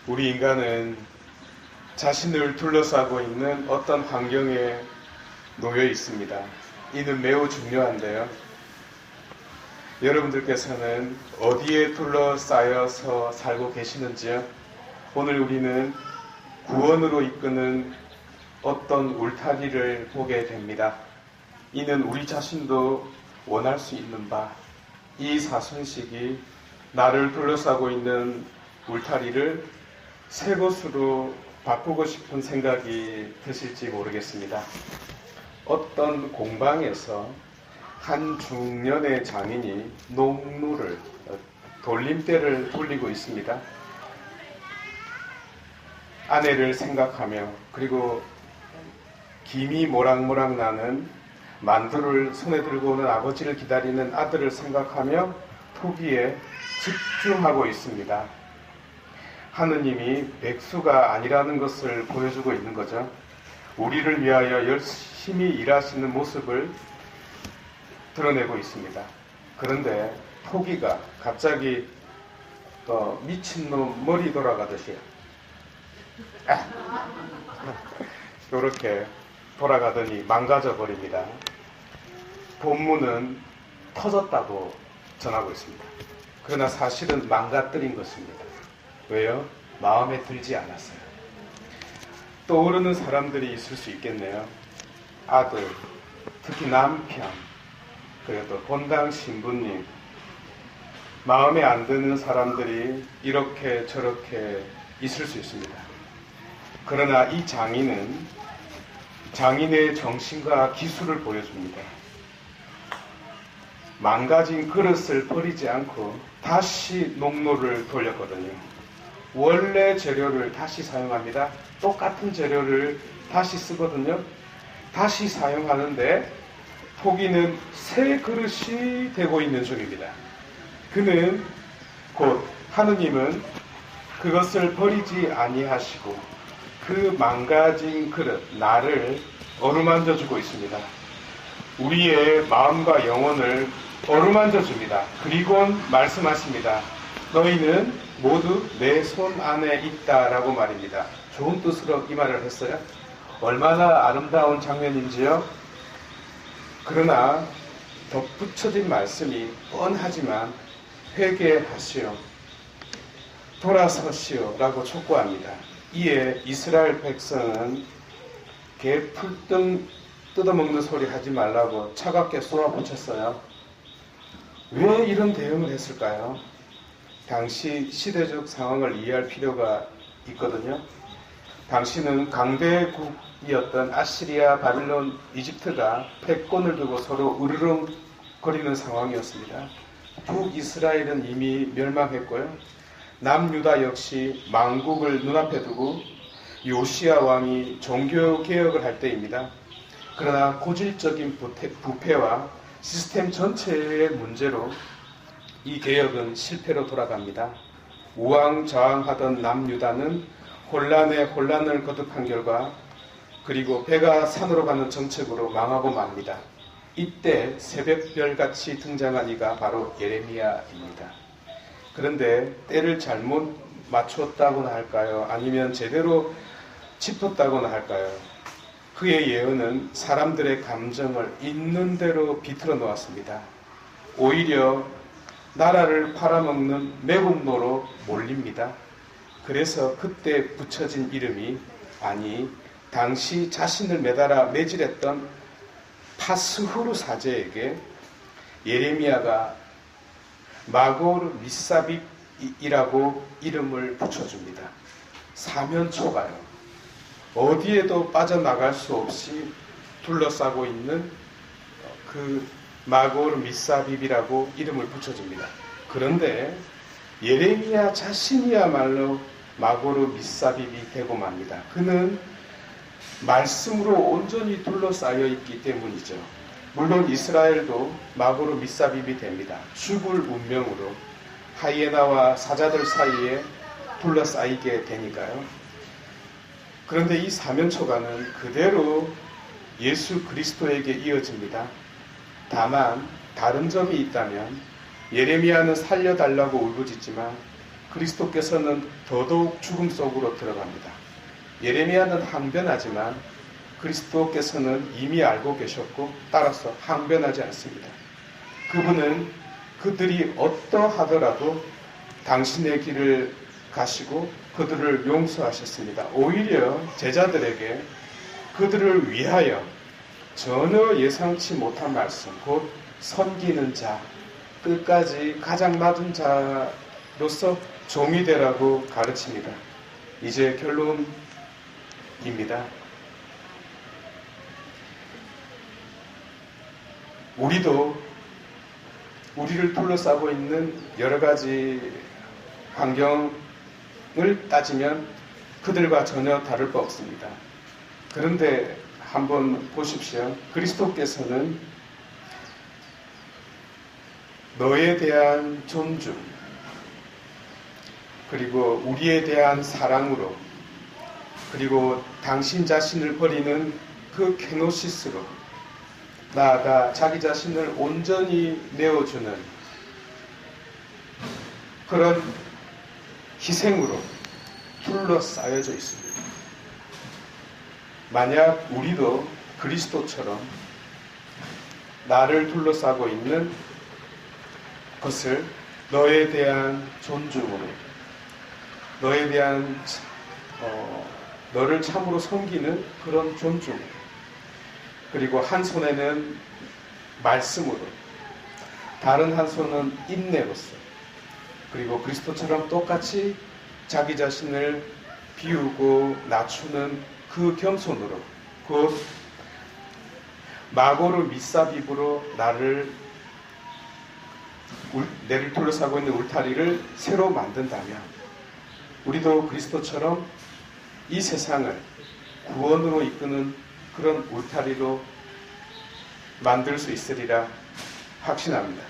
우리 인간은 자신을 둘러싸고 있는 어떤 환경에 놓여 있습니다. 이는 매우 중요한데요. 여러분들께서는 어디에 둘러싸여서 살고 계시는지요? 오늘 우리는 구원으로 이끄는 어떤 울타리를 보게 됩니다. 이는 우리 자신도 원할 수 있는 바, 이 사순식이 나를 둘러싸고 있는 울타리를 새 곳으로 바꾸고 싶은 생각이 드실지 모르겠습니다. 어떤 공방에서 한 중년의 장인이 농루를, 돌림대를 돌리고 있습니다. 아내를 생각하며, 그리고 김이 모락모락 나는 만두를 손에 들고 오는 아버지를 기다리는 아들을 생각하며 토기에 집중하고 있습니다. 하느님이 백수가 아니라는 것을 보여주고 있는 거죠. 우리를 위하여 열심히 일하시는 모습을 드러내고 있습니다. 그런데 토기가 갑자기 미친놈 머리 돌아가듯이 이렇게 돌아가더니 망가져 버립니다. 본문은 터졌다고 전하고 있습니다. 그러나 사실은 망가뜨린 것입니다. 왜요? 마음에 들지 않았어요. 떠오르는 사람들이 있을 수 있겠네요. 아들, 특히 남편, 그래도 본당 신부님, 마음에 안 드는 사람들이 이렇게 저렇게 있을 수 있습니다. 그러나 이 장인은 장인의 정신과 기술을 보여줍니다. 망가진 그릇을 버리지 않고 다시 농로를 돌렸거든요. 원래 재료를 다시 사용합니다. 똑같은 재료를 다시 쓰거든요. 다시 사용하는데 토기는 새 그릇이 되고 있는 중입니다. 그는 곧 하느님은 그것을 버리지 아니하시고 그 망가진 그릇, 나를 어루만져 주고 있습니다. 우리의 마음과 영혼을 어루만져 줍니다. 그리고 말씀하십니다. 너희는 모두 내 손 안에 있다라고 말입니다. 좋은 뜻으로 이 말을 했어요. 얼마나 아름다운 장면인지요. 그러나 덧붙여진 말씀이 뻔하지만 회개하시오, 돌아서시오 라고 촉구합니다. 이에 이스라엘 백성은 개 풀등 뜯어먹는 소리 하지 말라고 차갑게 쏘아붙였어요. 왜 이런 대응을 했을까요? 당시 시대적 상황을 이해할 필요가 있거든요. 당시는 강대국이었던 아시리아, 바빌론, 이집트가 패권을 두고 서로 으르렁거리는 상황이었습니다. 북이스라엘은 이미 멸망했고요. 남유다 역시 망국을 눈앞에 두고 요시야 왕이 종교개혁을 할 때입니다. 그러나 고질적인 부패와 시스템 전체의 문제로 이 개혁은 실패로 돌아갑니다. 우왕좌왕하던 남유다는 혼란에 혼란을 거듭한 결과, 그리고 배가 산으로 가는 정책으로 망하고 맙니다. 이때 새벽별같이 등장한 이가 바로 예레미야입니다. 그런데 때를 잘못 맞췄다고나 할까요? 아니면 제대로 짚었다고나 할까요? 그의 예언은 사람들의 감정을 있는 대로 비틀어 놓았습니다. 오히려 나라를 팔아먹는 매국노로 몰립니다. 그래서 그때 붙여진 이름이, 아니 당시 자신을 매달아 매질했던 파스후르 사제에게 예레미야가 마고르 미사빕이라고 이름을 붙여줍니다. 사면초가요. 어디에도 빠져나갈 수 없이 둘러싸고 있는 그 마고르 미사빕이라고 이름을 붙여줍니다. 그런데 예레미야 자신이야말로 마고르 미사빕이 되고 맙니다. 그는 말씀으로 온전히 둘러싸여 있기 때문이죠. 물론 이스라엘도 마고르 미사빕이 됩니다. 죽을 운명으로 하이에나와 사자들 사이에 둘러싸이게 되니까요. 그런데 이 사면초가는 그대로 예수 그리스도에게 이어집니다. 다만 다른 점이 있다면 예레미야는 살려달라고 울부짖지만 그리스도께서는 더더욱 죽음 속으로 들어갑니다. 예레미야는 항변하지만 그리스도께서는 이미 알고 계셨고 따라서 항변하지 않습니다. 그분은 그들이 어떠하더라도 당신의 길을 가시고 그들을 용서하셨습니다. 오히려 제자들에게 그들을 위하여 전혀 예상치 못한 말씀, 곧 섬기는 자, 끝까지 가장 낮은 자로서 종이 되라고 가르칩니다. 이제 결론입니다. 우리도 우리를 둘러싸고 있는 여러 가지 환경을 따지면 그들과 전혀 다를 바 없습니다. 그런데 한번 보십시오. 그리스도께서는 너에 대한 존중, 그리고 우리에 대한 사랑으로, 그리고 당신 자신을 버리는 그 케노시스로, 나아가 자기 자신을 온전히 내어주는 그런 희생으로 둘러싸여져 있습니다. 만약 우리도 그리스도처럼 나를 둘러싸고 있는 것을 너에 대한 존중으로, 너에 대한 너를 참으로 섬기는 그런 존중, 그리고 한 손에는 말씀으로, 다른 한 손은 인내로서, 그리고 그리스도처럼 똑같이 자기 자신을 비우고 낮추는 그 겸손으로, 곧 마고르 미사비브로 내를 둘러싸고 있는 울타리를 새로 만든다면 우리도 그리스도처럼 이 세상을 구원으로 이끄는 그런 울타리로 만들 수 있으리라 확신합니다.